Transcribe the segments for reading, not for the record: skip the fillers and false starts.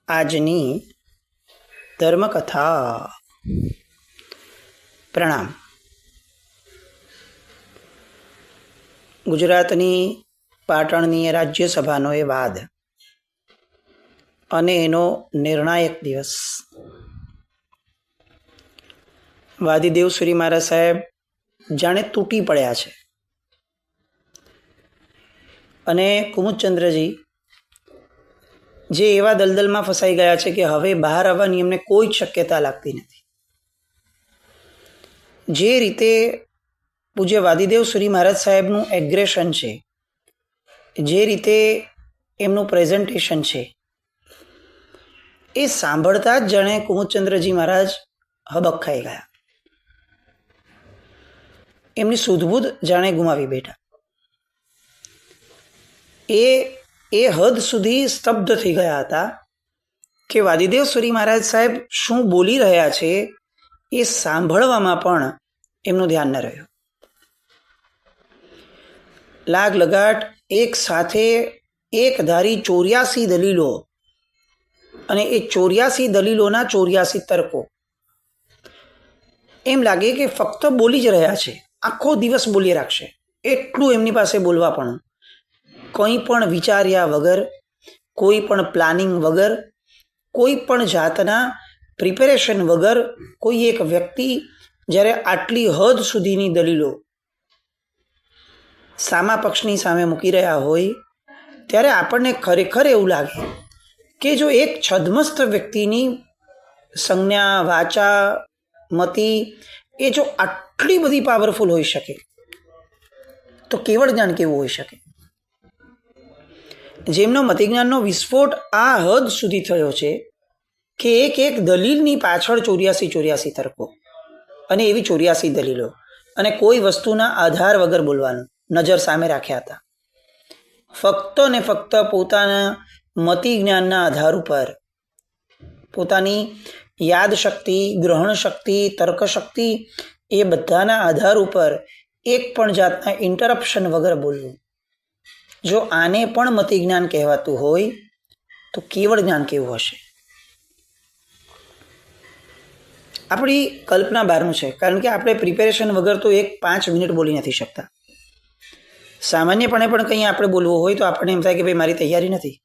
આજની ધર્મકથા. પ્રણામ. ગુજરાતની પાટણની રાજ્યસભાનો એ વાદ અને એનો નિર્ણાયક દિવસ. વાદીદેવ શ્રી મહારાજ સાહેબ જાણે તૂટી પડ્યા છે અને કુમુદચંદ્રજી જે એવા દલદલમાં ફસાઈ ગયા છે કે હવે બહાર આવવાની એમને કોઈ જ શક્યતા લાગતી નથી. જે રીતે પૂજ્ય વાદીદેવ શ્રી મહારાજ સાહેબનું એગ્રેશન છે, જે રીતે એમનું પ્રેઝન્ટેશન છે, એ સાંભળતા જ જાણે કુમુદચંદ્રજી મહારાજ હબક ખાઈ ગયા. એમની સુધબુધ જાણે ગુમાવી બેઠા. એ હદ સુધી સ્તબ્ધ થઈ ગયા હતા કે વાદીદેવ શ્રી મહારાજ સાહેબ શું બોલી રહ્યા છે એ સાંભળવામાં પણ એમનું ધ્યાન ન રહ્યું. લાગ લગાટ એક સાથે એક ધારી 84 દલીલો અને એ 84 દલીલોના 84 તર્કો. એમ લાગે કે ફક્ત બોલી જ રહ્યા છે, આખો દિવસ બોલી રાખશે, એટલું એમની પાસે બોલવા પણ. કંઈ પણ વિચાર્યા વગર, કોઈ પણ પ્લાનિંગ વગર, કોઈ પણ જાતના પ્રિપેરેશન વગર કોઈ એક વ્યક્તિ જ્યારે આટલી હદ સુધીની દલીલો સામા પક્ષની સામે મૂકી રહ્યા હોય ત્યારે આપણને ખરેખર એવું લાગે કે જો એક છદ્મસ્ત વ્યક્તિની સંજ્ઞા, વાચા, મતિ એ જો આટલી બધી પાવરફુલ હોઈ શકે તો કેવળ જ્ઞાન કેવું હોઈ શકે. જેમનો મતિજ્ઞાનનો વિસ્ફોટ આ હદ સુધી થયો છે કે એક દલીલની પાછળ 84 તર્કો અને એવી 84 દલીલો અને કોઈ વસ્તુના આધાર વગર બોલવાનું નજર સામે રાખ્યા હતા. ફક્ત ને ફક્ત પોતાના મતિજ્ઞાનના આધાર ઉપર, પોતાની યાદ શક્તિ, ગ્રહણ શક્તિ, તર્ક શક્તિ એ બધાના આધાર ઉપર એક પણ જાતના ઇન્ટરપ્શન વગર બોલવું. જો આને પણ મતિજ્ઞાન કહેવાતું હોય તો કેવળ જ્ઞાન કેવું હશે? આપણી કલ્પના બહારનું છે, કારણ કે આપણે પ્રિપેરેશન વગર તો 5 મિનિટ બોલી નથી શકતા. સામાન્યપણે પણ કંઈ આપણે બોલવું હોય તો આપણને એમ થાય કે ભાઈ મારી તૈયારી નથી.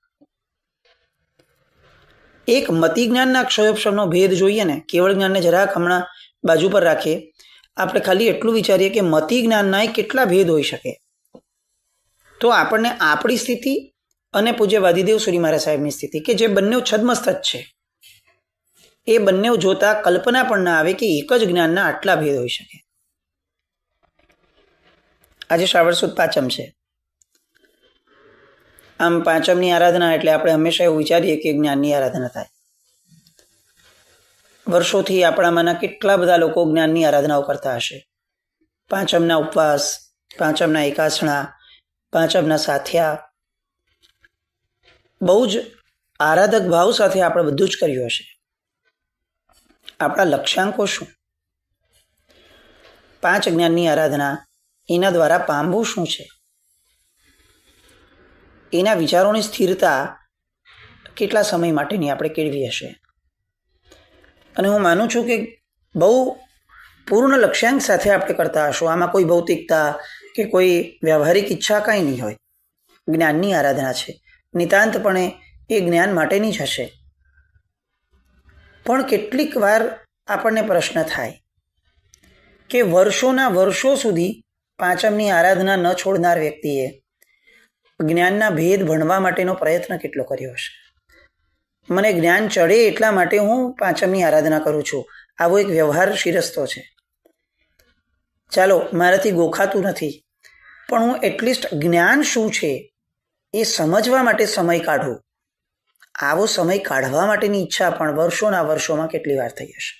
એક મતિજ્ઞાનના ક્ષયોપશમનો ભેદ જોઈએ ને, કેવળ જ્ઞાનને જરાક હમણાં બાજુ પર રાખીએ, આપણે ખાલી એટલું વિચારીએ કે મતિજ્ઞાનના કેટલા ભેદ હોઈ શકે, તો આપણને આપણી સ્થિતિ અને પૂજ્ય વાદીદેવ શ્રી મહારાજ સાહેબની સ્થિતિ, કે જે બંને છદ્મસ્ત જ છે, એ બંને જોતા કલ્પના પણ ના આવે કે એક જ જ્ઞાનના આટલા ભેદ હોઈ શકે. આજે શ્રાવણ સુદ પાંચમ છે. આમ પાંચમની આરાધના એટલે આપણે હંમેશા એવું વિચારીએ કે જ્ઞાનની આરાધના થાય. વર્ષોથી આપણામાંના કેટલા બધા લોકો જ્ઞાનની આરાધનાઓ કરતા હશે. પાંચમના ઉપવાસ, પાંચમના એકાસણા, પાંચમના સાથિયા, બહુ જ આરાધક ભાવ સાથે આપણે બધું જ કર્યું હશે. આપણા લક્ષ્યાંકો શું? 5 જ્ઞાનની આરાધના, એના દ્વારા પામવું શું છે? એના વિચારોની સ્થિરતા કેટલા સમય માટેની આપણે કેળવી હશે? અને હું માનું છું કે બહુ પૂર્ણ લક્ષ્યાંક સાથે આપણે કરતા હશો. આમાં કોઈ ભૌતિકતા કે કોઈ વ્યવહારિક ઈચ્છા કાંઈ નહીં હોય. જ્ઞાનની આરાધના છે, નિતાંતપણે એ જ્ઞાન માટેની જ હશે. પણ કેટલીક વાર આપણને પ્રશ્ન થાય કે વર્ષોના વર્ષો સુધી પાંચમની આરાધના ન છોડનાર વ્યક્તિએ જ્ઞાનના ભેદ ભણવા માટેનો પ્રયત્ન કેટલો કર્યો હશે. મને જ્ઞાન ચડે એટલા માટે હું પાંચમની આરાધના કરું છું, આવો એક વ્યવહાર શિરસ્તો છે. ચાલો, મારાથી ગોખાતું નથી, પણ હું એટલીસ્ટ જ્ઞાન શું છે એ સમજવા માટે સમય કાઢું. આવો સમય કાઢવા માટેની ઈચ્છા પણ વર્ષોના વર્ષોમાં કેટલી વાર થઈ હશે.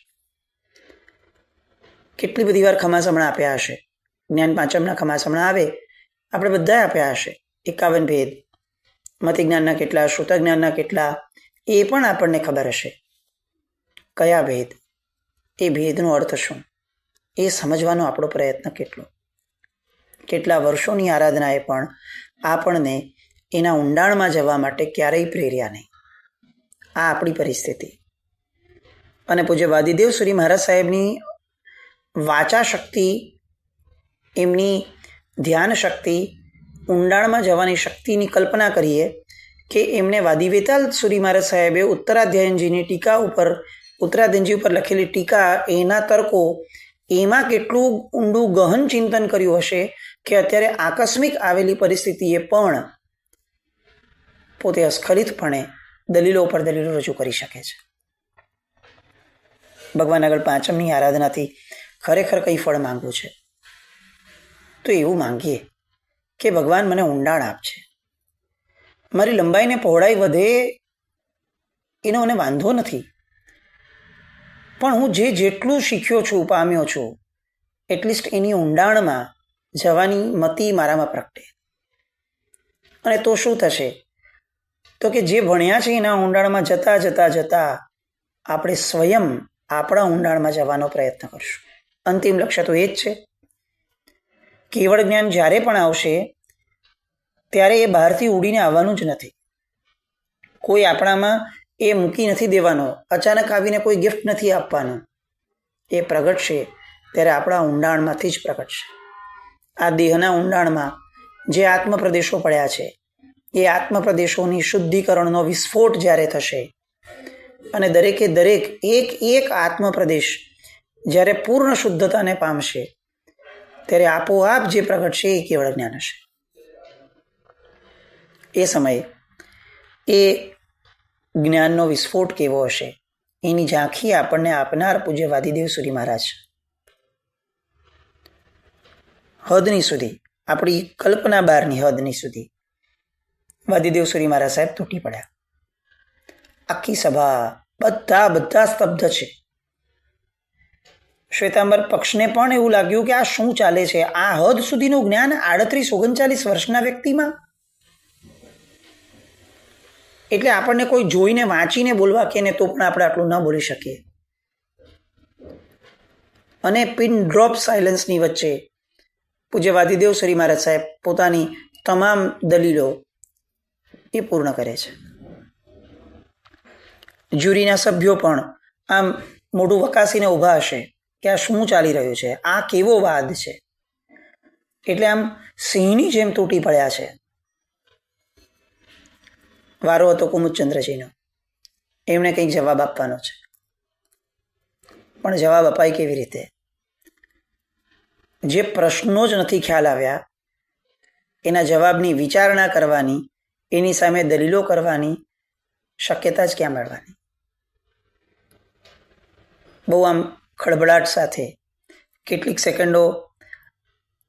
કેટલી બધી વાર ખમાસમણા આપ્યા હશે. જ્ઞાન પાંચમના ખમાસમણા આવે, આપણે બધાએ આપ્યા હશે. 51 ભેદ, મતિજ્ઞાનના કેટલા, શ્રુતજ્ઞાનના કેટલા, એ પણ આપણને ખબર હશે. કયા ભેદ, એ ભેદનો અર્થ શું, એ સમજવાનો આપણો પ્રયત્ન કેટલો. કેટલા વર્ષોની આરાધનાએ પણ આપણને એના ઊંડાણમાં જવા માટે ક્યારેય પ્રેર્યા નહીં. આ આપણી પરિસ્થિતિ. અને પૂજ્ય વાદીદેવ શ્રી મહારાજ સાહેબની વાચા શક્તિ, એમની ધ્યાન શક્તિ, ઊંડાણમાં જવાની શક્તિની કલ્પના કરીએ કે એમને વાદીવેતાલ સુરી મહારાજ સાહેબે ઉત્તરાધ્યાયનજી ઉપર લખેલી ટીકા, એના તર્કો, એમાં કેટલું ઊંડું ગહન ચિંતન કર્યું હશે કે અત્યારે આકસ્મિક આવેલી પરિસ્થિતિએ પણ પોતે અસ્ખલિતપણે દલીલો ઉપર દલીલો રજૂ કરી શકે છે. ભગવાન આગળ પાંચમની આરાધનાથી ખરેખર કંઈ ફળ માંગવું છે તો એવું માંગીએ કે ભગવાન મને ઊંડાણ આપશે, મારી લંબાઈને પહોળાઈ વધે એનો મને વાંધો નથી, પણ હું જેટલું શીખ્યો છું, પામ્યો છું, એટલીસ્ટ એની ઊંડાણમાં જવાની મતિ મારામાં પ્રગટે. અને તો શું થશે તો કે જે ભણ્યા છે એના ઊંડાણમાં જતા જતા જતા આપણે સ્વયં આપણા ઊંડાણમાં જવાનો પ્રયત્ન કરશું. અંતિમ લક્ષ્ય તો એ જ છે. કેવળ જ્ઞાન જ્યારે પણ આવશે ત્યારે એ બહારથી ઉડીને આવવાનું જ નથી. કોઈ આપણામાં એ મૂકી નથી દેવાનો, અચાનક આવીને કોઈ ગિફ્ટ નથી આપવાનું. એ પ્રગટશે ત્યારે આપણા ઊંડાણમાંથી જ પ્રગટશે. આ દેહના ઊંડાણમાં જે આત્મપ્રદેશો પડ્યા છે એ આત્મપ્રદેશોની શુદ્ધિકરણનો વિસ્ફોટ જ્યારે થશે અને દરેકે દરેક એક આત્મપ્રદેશ જ્યારે પૂર્ણ શુદ્ધતાને પામશે ત્યારે આપોઆપ જે પ્રગટશે એ કેવળ જ્ઞાન હશે. એ સમયે એ જ્ઞાનનો વિસ્ફોટ કેવો હશે એની ઝાંખી આપણને આપનાર પૂજ્ય વાદીદેવ સુરી મહારાજ હદની સુધી, આપણી કલ્પના બહારની હદની સુધી વાદીદેવ સુરી મહારાજ સાહેબ તૂટી પડ્યા. આખી સભા બધા સ્તબ્ધ છે. શ્વેતાંબર પક્ષને પણ એવું લાગ્યું કે આ શું ચાલે છે, આ હદ સુધીનું જ્ઞાન 38-39 વર્ષના વ્યક્તિમાં. એટલે આપણને કોઈ જોઈને વાંચીને બોલવા કે ને તો પણ આપણે આટલું ન બોલી શકીએ. અને પિન ડ્રોપ સાયલન્સની વચ્ચે પૂજ્ય વાદીદેવ શ્રી મહારાજ સાહેબ પોતાની તમામ દલીલો એ પૂર્ણ કરે છે. જ્યુરીના સભ્યો પણ આમ મોઢું વકાસીને ઊભા હશે કે આ શું ચાલી રહ્યું છે, આ કેવો વાદ છે. એટલે આમ સિંહની જેમ તૂટી પડ્યા છે. વારો હતો કુમુદચંદ્રજીનો, એમણે કંઈક જવાબ આપવાનો છે, પણ જવાબ અપાય કેવી રીતે? જે પ્રશ્નો જ નથી ખ્યાલ આવ્યા એના જવાબની વિચારણા કરવાની, એની સામે દલીલો કરવાની શક્યતા જ ક્યાં મળવાની? બહુ આમ ખળભળાટ સાથે કેટલીક સેકન્ડો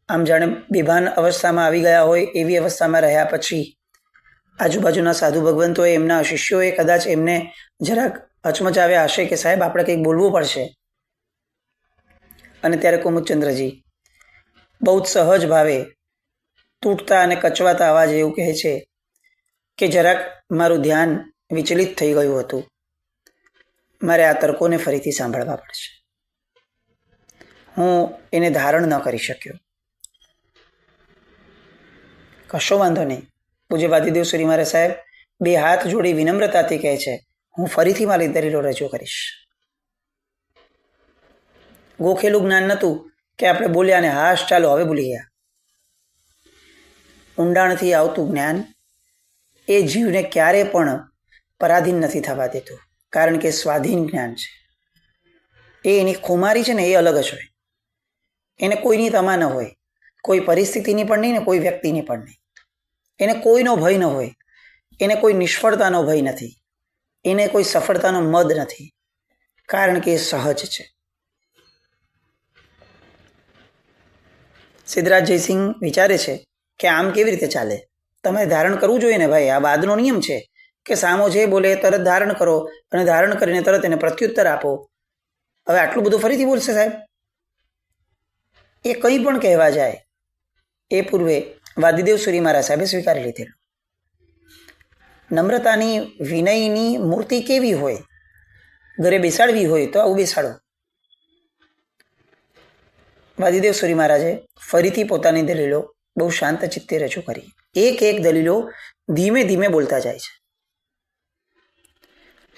આમ જાણે બેભાન અવસ્થામાં આવી ગયા હોય એવી અવસ્થામાં રહ્યા પછી આજુબાજુના સાધુ ભગવંતોએ, એમના શિષ્યોએ કદાચ એમને જરાક હચમચાવ્યા હશે કે સાહેબ આપણે કંઈક બોલવું પડશે. અને ત્યારે કુમુદચંદ્રજી બહુ જ સહજ ભાવે તૂટતા અને કચવાતા અવાજ એવું કહે છે કે જરાક મારું ધ્યાન વિચલિત થઈ ગયું હતું, મારે આ તર્કોને ફરીથી સાંભળવા પડશે, હું એને ધારણ ન કરી શક્યો. કશો વાંધો નહીં. પૂજ્ય વાદીદેવ સુરી મહારાજ સાહેબ બે હાથ જોડી વિનમ્રતાથી કહે છે, હું ફરીથી મારી દલીલો રજૂ કરીશ. ગોખેલું જ્ઞાન નહોતું કે આપણે બોલ્યા ને હાશ ચાલો હવે ભૂલી ગયા. ઊંડાણથી આવતું જ્ઞાન એ જીવને ક્યારે પણ પરાધીન નથી થવા દેતું, કારણ કે સ્વાધીન જ્ઞાન છે. એ એની ખુમારી છે ને એ અલગ જ હોય. એને કોઈની તમા ન હોય, કોઈ પરિસ્થિતિની પણ નહીં ને કોઈ વ્યક્તિની પણ નહીં. એને કોઈનો ભય ન હોય, એને કોઈ નિષ્ફળતાનો ભય નથી, એને કોઈ સફળતાનો મદ નથી, કારણ કે એ સહજ છે. સિદ્ધરાજ જયસિંહ વિચારે છે કે આમ કેવી રીતે ચાલે? તમારે ધારણ કરવું જોઈએ ને ભાઈ. આ વાદનો નિયમ છે કે સામો જે બોલે તરત ધારણ કરો અને ધારણ કરીને તરત એને પ્રત્યુત્તર આપો. હવે આટલું બધું ફરીથી બોલશે સાહેબ? એ કંઈ પણ કહેવા જાય એ પૂર્વે વાદીદેવ સુરી મહારાજ સાહેબે સ્વીકારી લીધેલું. નમ્રતાની, વિનયની મૂર્તિ કેવી હોય? ઘરે બેસાડવી હોય તો આવું બેસાડો. વાદીદેવ સુરી મહારાજે ફરીથી પોતાની દલીલો બહુ શાંત ચિત્તે રજૂ કરી. એક દલીલો ધીમે ધીમે બોલતા જાય છે.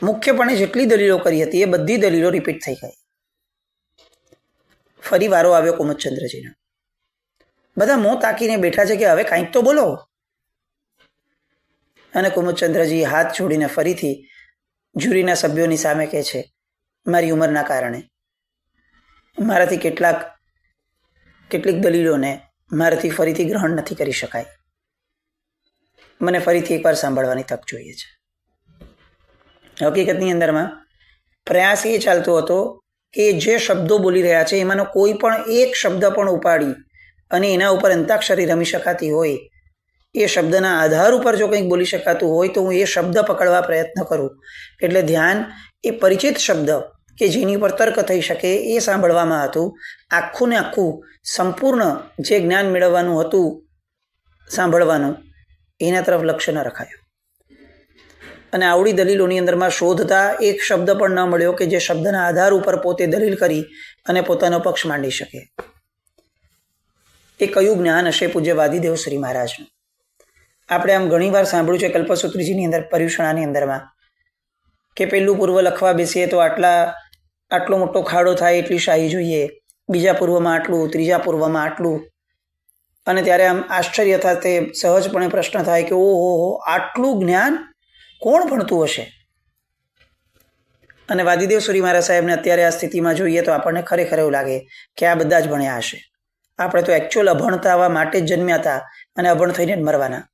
મુખ્યપણે જેટલી દલીલો કરી હતી એ બધી દલીલો રિપીટ થઈ ગઈ. ફરી વારો આવ્યો કુમુદચંદ્રજીનો. બધા મોં તાકીને બેઠા છે કે હવે કાંઈક તો બોલો. અને કુમુદચંદ્રજી હાથ જોડીને ફરીથી જ્યુરીના સભ્યોની સામે કહે છે, મારી ઉંમરના કારણે મારાથી કેટલીક દલીલોને મારાથી ફરીથી ગ્રહણ નથી કરી શકાય. મને ફરીથી એકવાર સાંભળવાની તક જોઈએ છે. હકીકતની અંદરમાં પ્રયાસ એ ચાલતો હતો કે જે શબ્દો બોલી રહ્યા છે એમાંનો કોઈ પણ એક શબ્દ પણ ઉપાડી અને એના ઉપર અંતાક્ષરી રમી શકાતી હોય, એ શબ્દના આધાર ઉપર જો કંઈક બોલી શકાતું હોય તો હું એ શબ્દ પકડવા પ્રયત્ન કરું. એટલે ધ્યાન એ પરિચિત શબ્દ કે જેની ઉપર તર્ક થઈ શકે એ સાંભળવામાં હતું. આખું ને આખું સંપૂર્ણ જે જ્ઞાન મેળવવાનું હતું સાંભળવાનું, એના તરફ લક્ષ્ય ન રખાયું. અને આવડી દલીલોની અંદરમાં શોધતા એક શબ્દ પણ ન મળ્યો કે જે શબ્દના આધાર ઉપર પોતે દલીલ કરી અને પોતાનો પક્ષ માંડી શકે. એ કયું જ્ઞાન હશે પૂજ્ય વાદીદેવ શ્રી મહારાજનું? આપણે આમ ઘણીવાર સાંભળ્યું છે કલ્પસૂત્રીજીની અંદર, પર્યુષણાની અંદરમાં, કે પહેલું પૂર્વ લખવા બેસીએ તો આટલો મોટો ખાડો થાય એટલી શાહી જોઈએ, બીજા પૂર્વમાં આટલું, ત્રીજા પૂર્વમાં આટલું. અને ત્યારે આમ આશ્ચર્ય થાય, તે સહજપણે પ્રશ્ન થાય કે ઓહો, આટલું જ્ઞાન કોણ ભણતું હશે? અને વાદીદેવ સુરી મહારાજ સાહેબને અત્યારે આ સ્થિતિમાં જોઈએ તો આપણને ખરેખર એવું લાગે કે આ બધા જ ભણ્યા હશે. આપણે તો એકચ્યુઅલ અભણતા માટે જ જન્મ્યા હતા અને અભણ થઈને જ મરવાના.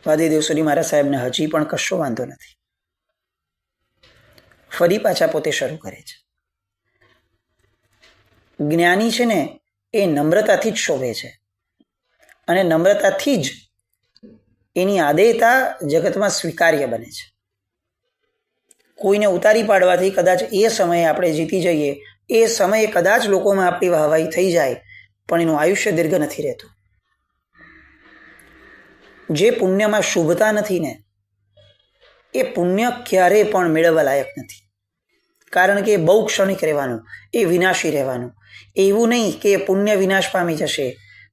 વાદીદેવ સુરી મહારાજ સાહેબને હજી પણ કશો વાંધો નથી. ફરી પાછા પોતે શરૂ કરે છે. જ્ઞાની છે ને એ નમ્રતાથી જ શોભે છે અને નમ્રતાથી જ એની આદેયતા જગતમાં સ્વીકાર્ય બને છે. કોઈને ઉતારી પાડવાથી કદાચ એ સમયે આપણે જીતી જઈએ, એ સમયે કદાચ લોકોમાં આપણી વાહવાહી થઈ જાય, પણ એનું આયુષ્ય દીર્ઘ નથી રહેતું. જે પુણ્યમાં શુભતા નથી ને એ પુણ્ય ક્યારેય પણ મેળવવા લાયક નથી. કારણ કે એ બહુ ક્ષણિક રહેવાનું, એ વિનાશી રહેવાનું. એવું નહીં કે પુણ્ય વિનાશ પામી જશે,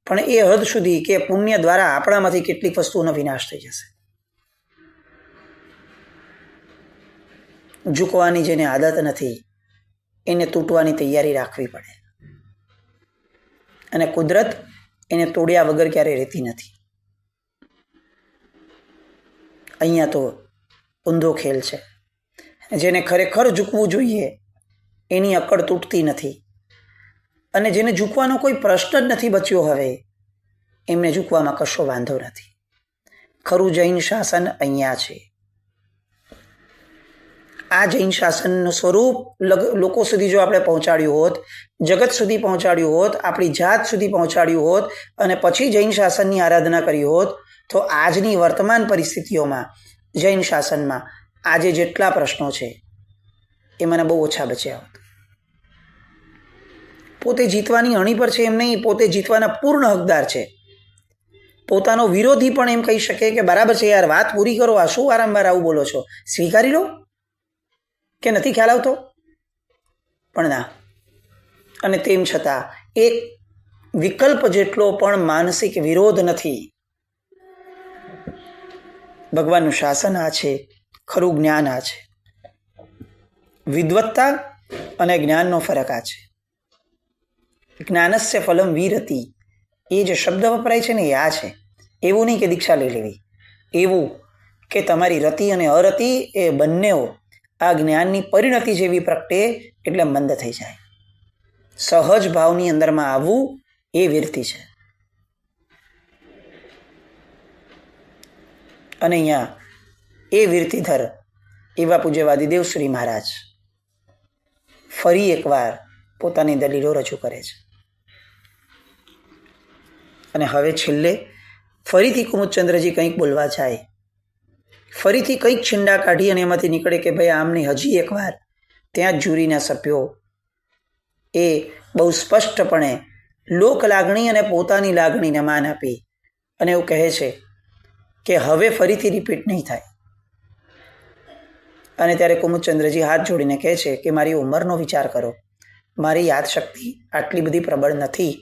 પણ એ હદ સુધી કે પુણ્ય દ્વારા આપણામાંથી કેટલીક વસ્તુઓનો વિનાશ થઈ જશે. ઝૂકવાની જેને આદત નથી એને તૂટવાની તૈયારી રાખવી પડે. અને કુદરત એને તોડ્યા વગર ક્યારેય રહેતી નથી. અહીંયા તો ઊંધો ખેલ છે. જેને ખરેખર ઝૂકવું જોઈએ એની અકડ તૂટતી નથી, અને જેને ઝૂકવાનો કોઈ પ્રશ્ન જ નથી બચ્યો હવે, એમને ઝૂકવામાં કશો વાંધો નથી. ખરું જૈન શાસન અહીંયા છે. આ જૈન શાસનનું સ્વરૂપ લોકો સુધી જો આપણે પહોંચાડ્યું હોત, જગત સુધી પહોંચાડ્યું હોત, આપણી જાત સુધી પહોંચાડ્યું હોત અને પછી જૈન શાસનની આરાધના કરી હોત, તો આજની વર્તમાન પરિસ્થિતિઓમાં જૈન શાસનમાં આજે જેટલા પ્રશ્નો છે એમાંના બહુ ઓછા બચ્યા હોત. પોતે જીતવાની અણી પર છે એમ નહીં, પોતે જીતવાના પૂર્ણ હકદાર છે. પોતાનો વિરોધી પણ એમ કહી શકે કે બરાબર છે યાર, વાત પૂરી કરો, આ શું વારંવાર આવું બોલો છો, સ્વીકારી લો, કે નથી ખ્યાલ આવતો? પણ ના. અને તેમ છતાં એક વિકલ્પ જેટલો પણ માનસિક વિરોધ નથી. ભગવાનનું શાસન આ છે, ખરું જ્ઞાન આ છે. વિદ્વત્તા અને જ્ઞાનનો ફરક આ છે. જ્ઞાનસ્ય ફલમ વિરતિ, એ જે શબ્દ વપરાય છે ને એ આ છે. એવું નહીં કે દીક્ષા લઈ લેવી, એવું કે તમારી રતિ અને અરતિ એ બંનેઓ આ જ્ઞાનની પરિણતિ જેવી પ્રગટે એટલે મંદ થઈ જાય. સહજ ભાવની અંદરમાં આવવું એ વિરતિ છે. અને અહીંયા એ વિરતિધર એવા પૂજ્ય વાદીદેવ શ્રી મહારાજ ફરી એકવાર પોતાની દલીલો રજૂ કરે છે. અને હવે છેલ્લે ફરીથી કુમુદચંદ્રજી કંઈક બોલવા જાય, ફરીથી કંઈક છીંડા કાઢી અને એમાંથી નીકળે કે ભાઈ આમની હજી એકવાર, ત્યાં જ જ્યુરીના સભ્યો એ બહુ સ્પષ્ટપણે લોક લાગણી અને પોતાની લાગણીને માન આપી અને એવું કહે છે કે હવે ફરીથી રિપીટ નહીં થાય. અને ત્યારે કુમુદચંદ્રજી હાથ જોડીને કહે છે કે મારી ઉંમરનો વિચાર કરો, મારી યાદશક્તિ આટલી બધી પ્રબળ નથી.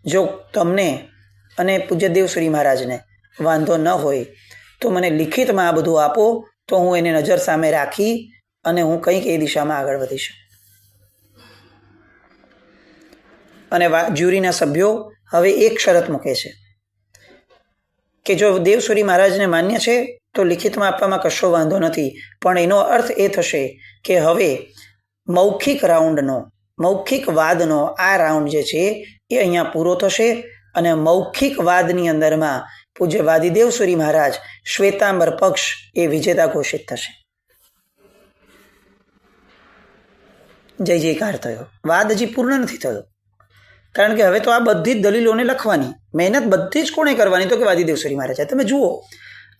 જો તમને અને પૂજ્યદેવ શ્રી મહારાજને વાંધો ન હોય તો મને લિખિતમાં આ બધું આપો, તો હું એને નજર સામે રાખી અને હું કંઈક એ દિશામાં આગળ વધી શકું. અને જ્યુરીના સભ્યો હવે એક શરત મૂકે છે કે જો દેવસુરી મહારાજને માન્ય છે તો લિખિતમાં આપવામાં કશો વાંધો નથી, પણ એનો અર્થ એ થશે કે હવે મૌખિક વાદનો આ રાઉન્ડ જે છે એ અહીંયા પૂરો થશે અને મૌખિક વાદની અંદરમાં પૂજ્ય વાદીદેવસુરી મહારાજ શ્વેતાંબર પક્ષ એ વિજેતા ઘોષિત થશે. જય જયકાર થયો. વાદ હજી પૂર્ણ નથી થયો, કારણ કે હવે તો આ બધી જ દલીલોને લખવાની મહેનત બધી જ કોણે કરવાની? તો કે વાદીદેવસુરી મહારાજ. તમે જુઓ,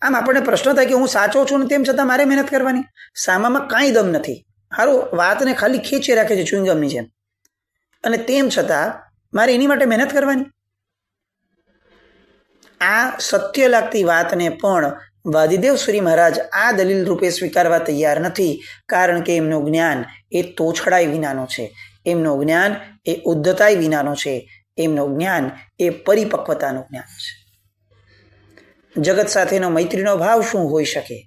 આમ આપણને પ્રશ્ન થાય કે હું સાચો છું ને તેમ છતાં મારે મહેનત કરવાની. સામામાં કાંઈ દમ નથી. સારું, વાતને ખાલી ખેંચી રાખે છે ચ્યુઇંગમની જેમ, અને તેમ છતાં મારે એની માટે મહેનત કરવાની. આ સત્ય લાગતી વાતને પણ વાદીદેવસુરી મહારાજ આ દલીલ રૂપે સ્વીકારવા તૈયાર નથી, કારણ કે એમનું જ્ઞાન એ તોછડાઈ વિનાનું છે, એમનું જ્ઞાન એ ઉદ્ધતાઈ વિનાનું છે, એમનું જ્ઞાન એ પરિપક્વતાનું જ્ઞાન છે. જગત સાથેનો મૈત્રીનો ભાવ શું હોઈ શકે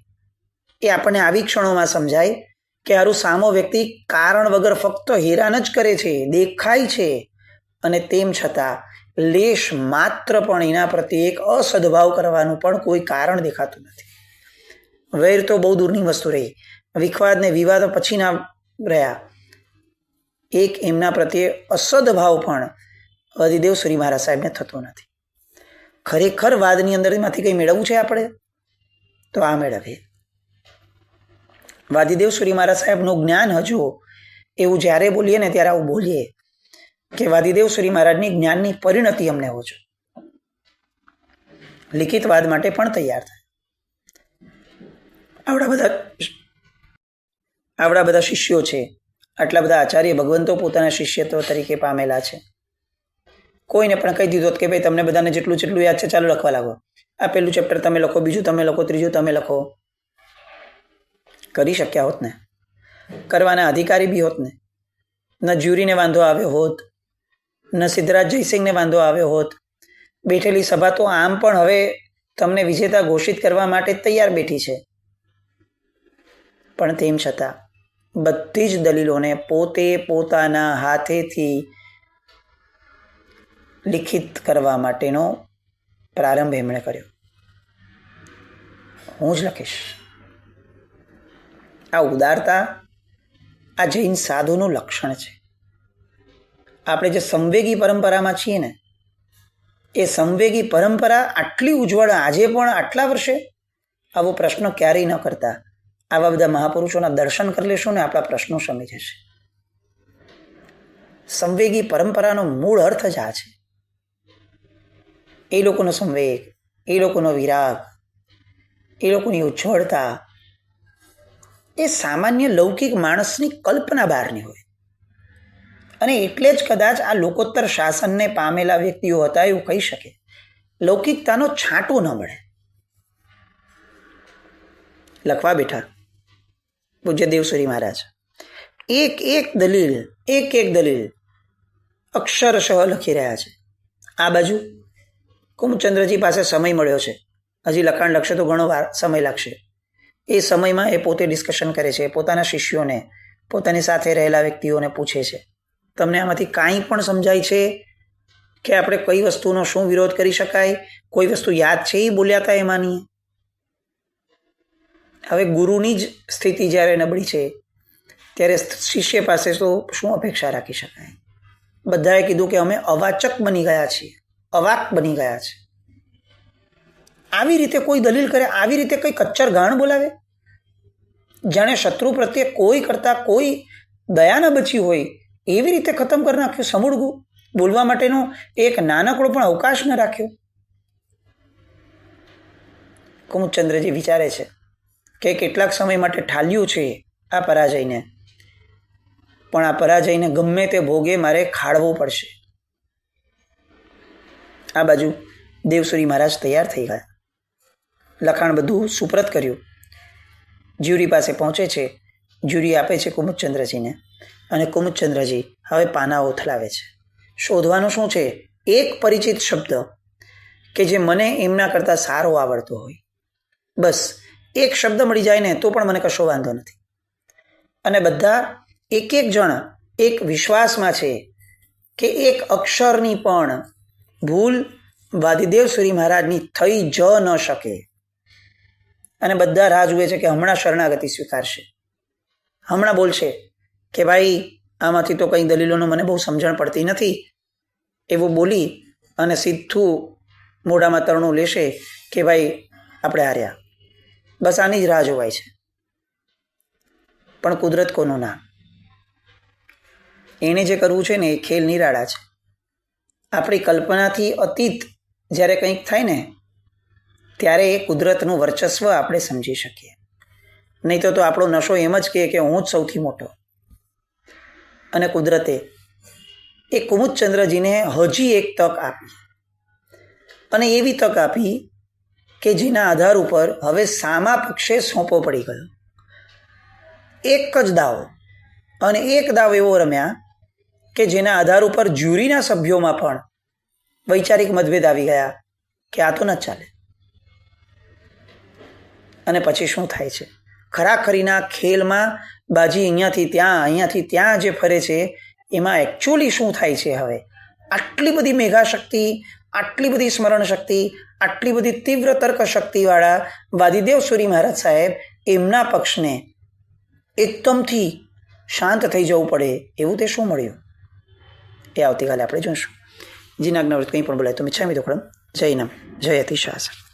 એ આપણને આવી ક્ષણોમાં સમજાય કે હારું સામો વ્યક્તિ કારણ વગર ફક્ત હેરાન જ કરે છે, દેખાય છે, અને તેમ છતાં લેશ માત્ર પણ એના પ્રત્યે એક અસદભાવ કરવાનું પણ કોઈ કારણ દેખાતું નથી. વૈર તો બહુ દૂરની વસ્તુ રહી, વિખવાદ ને વિવાદ પછીના રહ્યા, એક એમના પ્રત્યે અસદભાવ પણ વાદીદેવસુરી મહારાજ સાહેબને થતો નથી. ખરેખર વાદની અંદરમાંથી કંઈ મેળવવું છે આપણે તો આ મેળવીએ. વાદીદેવસુરી મહારાજ સાહેબનું જ્ઞાન હજુ એવું જ્યારે બોલીએ ને ત્યારે આવું બોલીએ કે વાદીદેવસુરી મહારાજની જ્ઞાનની પરિણતિ અમને હો છો. લિખિત વાદ માટે પણ તૈયાર થાય. આવડા બધા શિષ્યો છે, આટલા બધા આચાર્ય ભગવંતો પોતાના શિષ્યત્વ તરીકે પામેલા છે. કોઈને પણ કહી દીધું કે ભાઈ તમને બધાને જેટલું યાદ છે ચાલો લખવા લાગો, આ પહેલું ચેપ્ટર તમે લખો, બીજું તમે લખો, ત્રીજું તમે લખો. કરી શક્યા હોત ને, કરવાના અધિકારી બી હોત ને. ન જ્યુરીને વાંધો આવ્યો હોત, ન સિદ્ધરાજ જયસિંહને વાંધો આવ્યો હોત. બેઠેલી સભા તો આમ પણ હવે તમને વિજેતા ઘોષિત કરવા માટે તૈયાર બેઠી છે. પણ તેમ છતાં બધી જ દલીલોને પોતે પોતાના હાથેથી લિખિત કરવા માટેનો પ્રારંભ એમણે કર્યો. હું જ લખીશ. આ ઉદારતા આ જૈન સાધુનું લક્ષણ છે. આપણે જે સંવેગી પરંપરામાં છીએ ને, એ સંવેગી પરંપરા આટલી ઉજ્જવળ આજે પણ આટલા વર્ષે આવો પ્રશ્ન ક્યારેય ન કરતા. આવા બધા મહાપુરુષોના દર્શન કરી લેશું ને આપણા પ્રશ્નો શમી જશે. સંવેગી પરંપરાનો મૂળ અર્થ જ આ છે. એ લોકોનો સંવેગ, એ લોકોનો વિરાગ, એ લોકોની ઉજ્જવળતા એ સામાન્ય લૌકિક માણસની કલ્પના બહારની હોય. અને એટલે જ કદાચ આ લોકોત્તર શાસનને પામેલા વ્યક્તિઓ હતા એવું કહી શકે. લૌકિકતાનો છાંટો ન મળે. લખવા બેઠા પૂજ્ય દેવસુરી મહારાજ એક એક દલીલ અક્ષરશઃ લખી રહ્યા છે. આ બાજુ કુમુદચંદ્રજી પાસે સમય મળ્યો છે, હજી લખાણ લખશે તો ઘણો સમય લાગશે. એ સમયમાં એ પોતે ડિસ્કશન કરે છે, પોતાના શિષ્યોને, પોતાની સાથે રહેલા વ્યક્તિઓને પૂછે છે, તમને આમાંથી કાંઈ પણ સમજાય છે કે આપણે કઈ વસ્તુનો શું વિરોધ કરી શકાય? કોઈ વસ્તુ યાદ છે એ બોલ્યા હતા એમાંની? હવે ગુરુની જ સ્થિતિ જ્યારે નબળી છે ત્યારે શિષ્ય પાસે તો શું અપેક્ષા રાખી શકાય? બધાએ કીધું કે અમે અવાચક બની ગયા છીએ, અવાક બની ગયા છે. આવી રીતે કોઈ દલીલ કરે, આવી રીતે કઈ કચ્ચર ગાણ બોલાવે, જાણે શત્રુ પ્રત્યે કોઈ કરતા કોઈ દયા ન બચી હોય એવી રીતે ખતમ કરી નાખ્યું. સમૂળગું બોલવા માટેનો એક નાનકડો પણ અવકાશ ન રાખ્યો. કુમુદચંદ્રજી વિચારે છે કે કેટલાક સમય માટે ઠાલ્યું છે આ પરાજયને, પણ આ પરાજયને ગમે તે ભોગે મારે ખાળવું પડશે. આ બાજુ દેવસુરી મહારાજ તૈયાર થઈ ગયા. લખાણ બધું સુપ્રત કર્યું. જ્યુરી પાસે પહોંચે છે. જ્યુરી આપે છે કુમુદચંદ્રજીને, અને કુમુદચંદ્રજી હવે પાના ઓથલાવે છે. શોધવાનું શું છે? એક પરિચિત શબ્દ કે જે મને એમના કરતાં સારો આવડતો હોય. બસ એક શબ્દ મળી જાય ને તો પણ મને કશો વાંધો નથી. અને બધા એક એક જણ એક વિશ્વાસમાં છે કે એક અક્ષરની પણ ભૂલ વાદીદેવ સુરી મહારાજની થઈ જ ન શકે. અને બધા રાહ જુએ છે કે હમણાં શરણાગતિ સ્વીકારશે, હમણાં બોલશે કે ભાઈ આમાંથી તો કંઈ દલીલોનું મને બહુ સમજણ પડતી નથી એવું બોલી અને સીધું મોઢામાં તરણું લેશે કે ભાઈ આપણે હાર્યા. બસ આની જ રાહ જોવાય છે. પણ કુદરત કોનું ના, એને જે કરવું છે ને એ ખેલ નિરાળા છે. આપણી કલ્પનાથી અતીત જ્યારે કંઈક થાય ને ત્યારે એ કુદરતનું વર્ચસ્વ આપણે સમજી શકીએ. નહીં તો આપણો નશો એમ જ કહે કે હું જ સૌથી મોટો. અને કુદરતે એ કુમુદચંદ્રજીને હજી એક તક આપી, અને એવી તક આપી કે જેના આધાર ઉપર હવે સામા પક્ષે સોંપો પડી ગયો. એક જ દાવો, અને એક દાવ એવો રમ્યા કે જેના આધાર ઉપર જ્યુરીના સભ્યોમાં પણ વૈચારિક મતભેદ આવી ગયા કે આ તો ન ચાલે. અને પછી શું થાય છે? ખરાખરીના ખેલમાં બાજી અહીંયાથી ત્યાં જે ફરે છે એમાં એકચ્યુઅલી શું થાય છે? હવે આટલી બધી મેઘા શક્તિ, આટલી બધી સ્મરણ શક્તિ, આટલી બધી તીવ્ર તર્ક શક્તિવાળા વાદીદેવ સુરી મહારાજ સાહેબ, એમના પક્ષને એકદમથી શાંત થઈ જવું પડે એવું તે શું મળ્યું? એ આવતીકાલે આપણે જોઈશું. જીનાજ્ઞા કંઈ પણ બોલાય તો મિચ્છામિ દુક્કડમ. જય નમ, જય અતિશાસન.